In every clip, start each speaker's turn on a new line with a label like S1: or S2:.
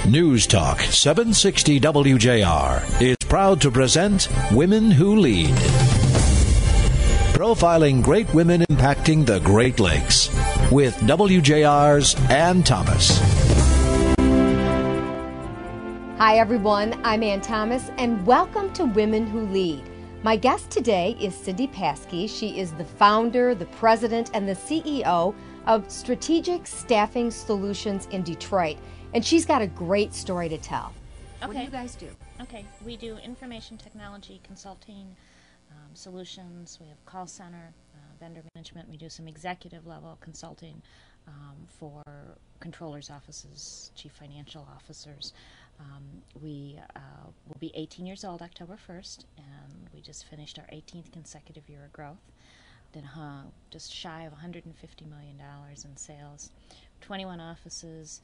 S1: News Talk 760 WJR is proud to present Women Who Lead. Profiling great women impacting the Great Lakes with WJR's Ann Thomas.
S2: Hi everyone, I'm Ann Thomas and welcome to Women Who Lead. My guest today is Cindy Pasky. She is the founder, the president, and the CEO of Strategic Staffing Solutions in Detroit. And she's got a great story to tell.
S3: Okay.
S2: What do you guys do?
S3: Okay, we do information technology consulting solutions. We have call center, vendor management. We do some executive level consulting for controllers' offices, chief financial officers. We will be 18 years old October 1st, and we just finished our 18th consecutive year of growth. Did just shy of $150 million in sales, 21 offices,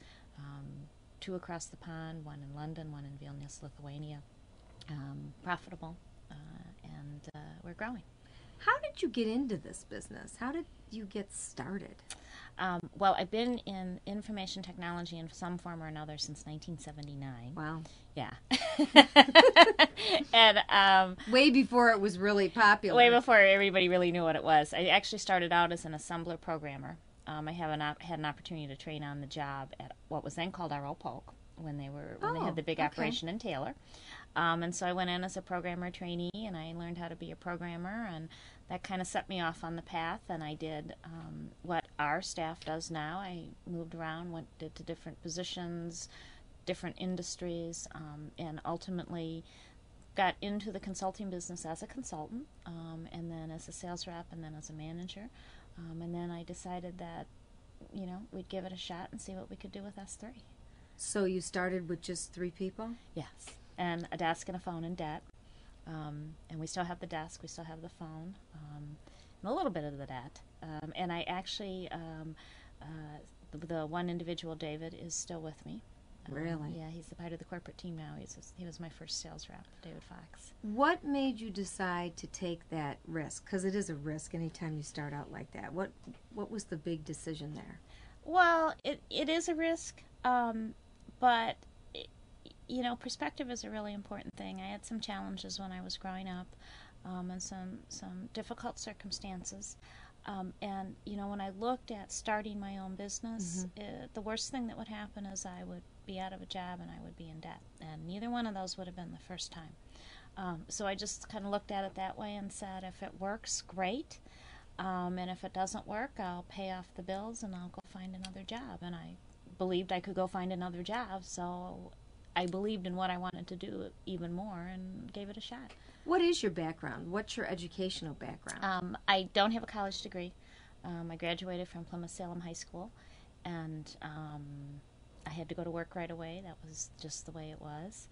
S3: 2 across the pond, 1 in London, 1 in Vilnius, Lithuania. Profitable, and we're growing.
S2: How did you get into this business? How did you get started?
S3: Well, I've been in information technology in some form or another since 1979.
S2: Wow.
S3: Yeah. And
S2: way before it was really popular.
S3: Way before everybody really knew what it was. I actually started out as an assembler programmer. I had an opportunity to train on the job at what was then called R.O. Polk when they had the big operation in Taylor. And so I went in as a programmer trainee, and I learned how to be a programmer, and that kind of set me off on the path. And I did what our staff does now. I moved around, did to different positions, different industries, and ultimately got into the consulting business as a consultant, and then as a sales rep, and then as a manager. And then I decided that, we'd give it a shot and see what we could do with us 3.
S2: So you started with just 3 people?
S3: Yes, and a desk and a phone and debt. And we still have the desk, we still have the phone, and a little bit of the debt. And I actually, the one individual, David, is still with me.
S2: Really?
S3: Yeah, he's a part of the corporate team now. He was my first sales rep, David Fox.
S2: What made you decide to take that risk? Because it is a risk anytime you start out like that. What was the big decision there?
S3: Well, it is a risk, but perspective is a really important thing. I had some challenges when I was growing up, and some difficult circumstances. And when I looked at starting my own business, the worst thing that would happen is I would be out of a job and I would be in debt. And neither one of those would have been the first time. So I just kind of looked at it that way and said, if it works, great. And if it doesn't work, I'll pay off the bills and I'll go find another job. And I believed I could go find another job, so I believed in what I wanted to do even more and gave it a shot.
S2: What is your background? What's your educational background?
S3: I don't have a college degree. I graduated from Plymouth-Salem High School, and I had to go to work right away. That was just the way it was.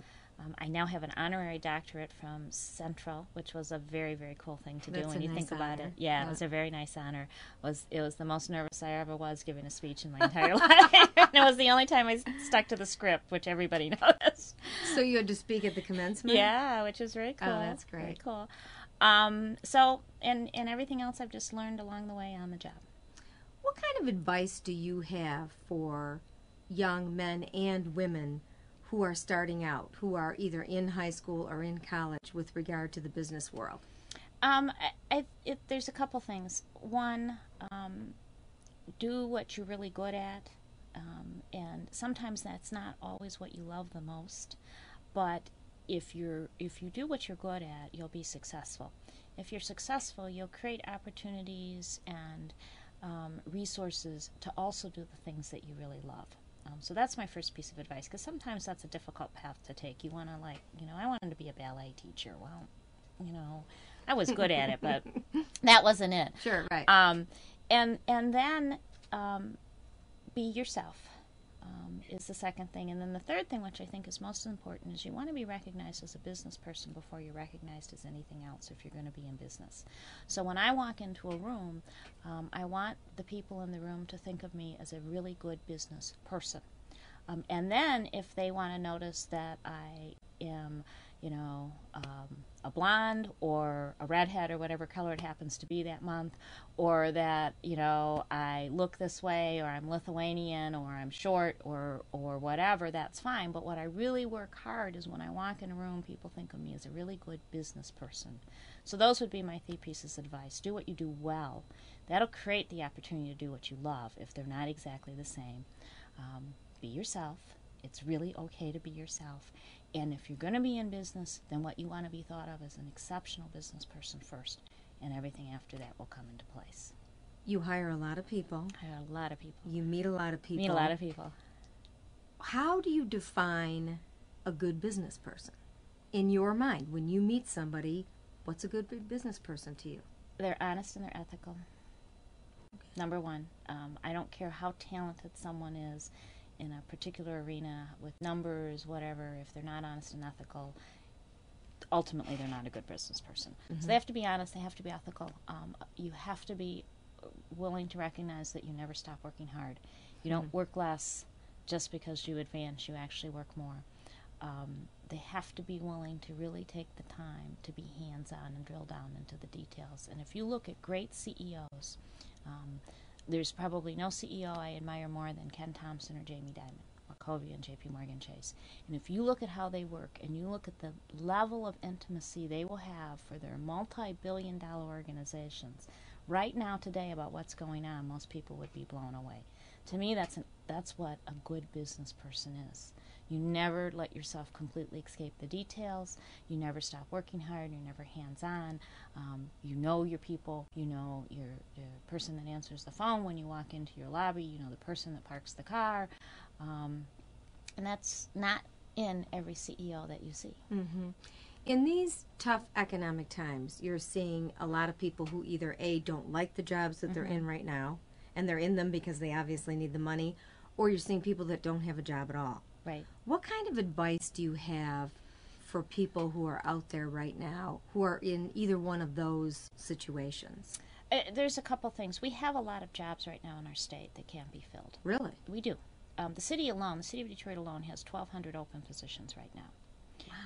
S3: I now have an honorary doctorate from Central, which was a very, very cool thing to do when you think about it. Yeah, it was a very nice honor. It was the most nervous I ever was giving a speech in my entire life. And it was the only time I stuck to the script, which everybody knows.
S2: So you had to speak at the commencement?
S3: Yeah, which was very cool.
S2: Oh, that's great.
S3: Very cool. And everything else I've just learned along the way on the job.
S2: What kind of advice do you have for young men and women who are starting out, who are either in high school or in college with regard to the business world?
S3: There's a couple things. One, do what you're really good at, and sometimes that's not always what you love the most, but if you do what you're good at, you'll be successful. If you're successful, you'll create opportunities and resources to also do the things that you really love. So that's my first piece of advice, because sometimes that's a difficult path to take. You want to, I wanted to be a ballet teacher. Well, I was good at it, but that wasn't it.
S2: Sure, right.
S3: And then be yourself is the second thing. And then the third thing, which I think is most important, is you want to be recognized as a business person before you're recognized as anything else if you're going to be in business. So when I walk into a room, I want the people in the room to think of me as a really good business person. And then if they want to notice that I am a blonde or a redhead or whatever color it happens to be that month, or that, I look this way, or I'm Lithuanian, or I'm short, or whatever, that's fine. But what I really work hard is when I walk in a room, people think of me as a really good business person. So those would be my 3 pieces of advice. Do what you do well. That'll create the opportunity to do what you love if they're not exactly the same. Be yourself. It's really okay to be yourself. And if you're going to be in business, then what you want to be thought of as an exceptional business person first, and everything after that will come into place.
S2: You hire a lot of people.
S3: I hire a lot of people.
S2: You meet a lot of people.
S3: Meet a lot of people.
S2: How do you define a good business person? In your mind, when you meet somebody, what's a good business person to you?
S3: They're honest and they're ethical. Okay. Number one. I don't care how talented someone is in a particular arena with numbers, whatever, if they're not honest and ethical, ultimately they're not a good business person. Mm-hmm. So they have to be honest, they have to be ethical. You have to be willing to recognize that you never stop working hard. You don't work less just because you advance, you actually work more. They have to be willing to really take the time to be hands-on and drill down into the details. And if you look at great CEOs, there's probably no CEO I admire more than Ken Thompson or Jamie Dimon or Covey and JP Morgan Chase. And if you look at how they work and you look at the level of intimacy they will have for their multi-billion-dollar organizations, right now today about what's going on, most people would be blown away. To me, that's what a good business person is. You never let yourself completely escape the details. You never stop working hard. You're never hands-on. You know your people. You know your person that answers the phone when you walk into your lobby. You know the person that parks the car. And that's not in every CEO that you see.
S2: Mm-hmm. In these tough economic times, you're seeing a lot of people who either A, don't like the jobs that they're in right now, and they're in them because they obviously need the money, or you're seeing people that don't have a job at all.
S3: Right.
S2: What kind of advice do you have for people who are out there right now who are in either one of those situations?
S3: There's a couple things. We have a lot of jobs right now in our state that can't be filled.
S2: Really?
S3: We do. The city of Detroit alone has 1,200 open positions right now.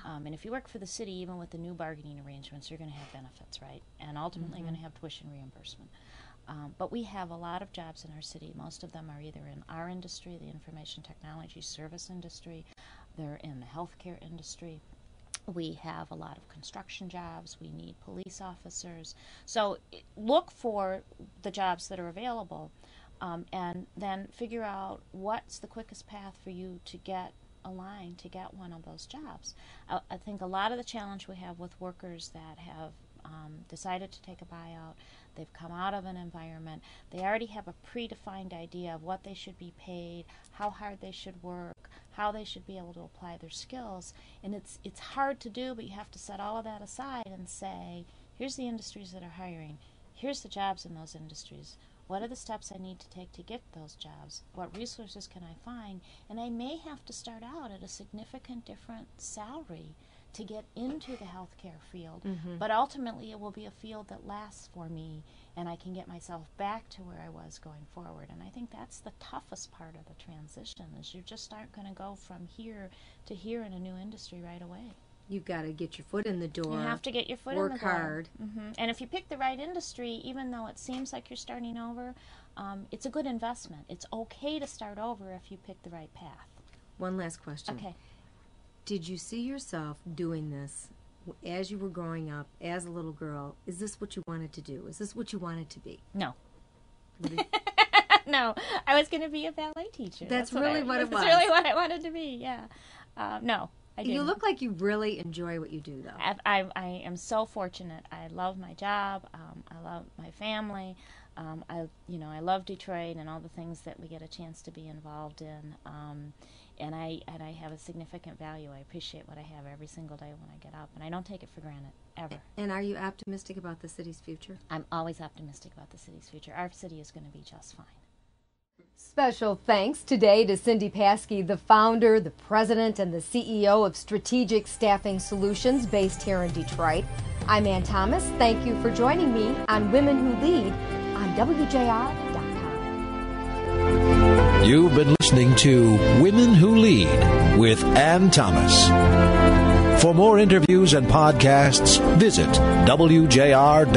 S3: Wow. And if you work for the city, even with the new bargaining arrangements, you're going to have benefits, right? And ultimately you're going to have tuition reimbursement. But we have a lot of jobs in our city. Most of them are either in our industry, the information technology service industry. They're in the healthcare industry. We have a lot of construction jobs. We need police officers. So look for the jobs that are available and then figure out what's the quickest path for you to get aligned to get one of those jobs. I think a lot of the challenge we have with workers that have decided to take a buyout, they've come out of an environment, they already have a predefined idea of what they should be paid, how hard they should work, how they should be able to apply their skills, and it's hard to do, but you have to set all of that aside and say, here's the industries that are hiring, here's the jobs in those industries, what are the steps I need to take to get those jobs, what resources can I find, and I may have to start out at a significant different salary to get into the healthcare field, but ultimately it will be a field that lasts for me and I can get myself back to where I was going forward. And I think that's the toughest part of the transition, is you just aren't going to go from here to here in a new industry right away.
S2: You've got to get your foot in the door.
S3: You have to get your foot in the door.
S2: Work hard.
S3: And if you pick the right industry, even though it seems like you're starting over, it's a good investment. It's okay to start over if you pick the right path.
S2: One last question.
S3: Okay.
S2: Did you see yourself doing this as you were growing up, as a little girl? Is this what you wanted to do? Is this what you wanted to be?
S3: No. No. I was going to be a ballet teacher.
S2: That's really what it was.
S3: That's really what I wanted to be, yeah. No, I didn't.
S2: You look like you really enjoy what you do, though.
S3: I am so fortunate. I love my job. I love my family. I love Detroit and all the things that we get a chance to be involved in. And I have a significant value. I appreciate what I have every single day when I get up, and I don't take it for granted, ever.
S2: And are you optimistic about the city's future?
S3: I'm always optimistic about the city's future. Our city is going to be just fine.
S2: Special thanks today to Cindy Pasky, the founder, the president, and the CEO of Strategic Staffing Solutions based here in Detroit. I'm Ann Thomas. Thank you for joining me on Women Who Lead on WJR.com.
S1: You've been listening to Women Who Lead with Ann Thomas. For more interviews and podcasts, visit WJR.com.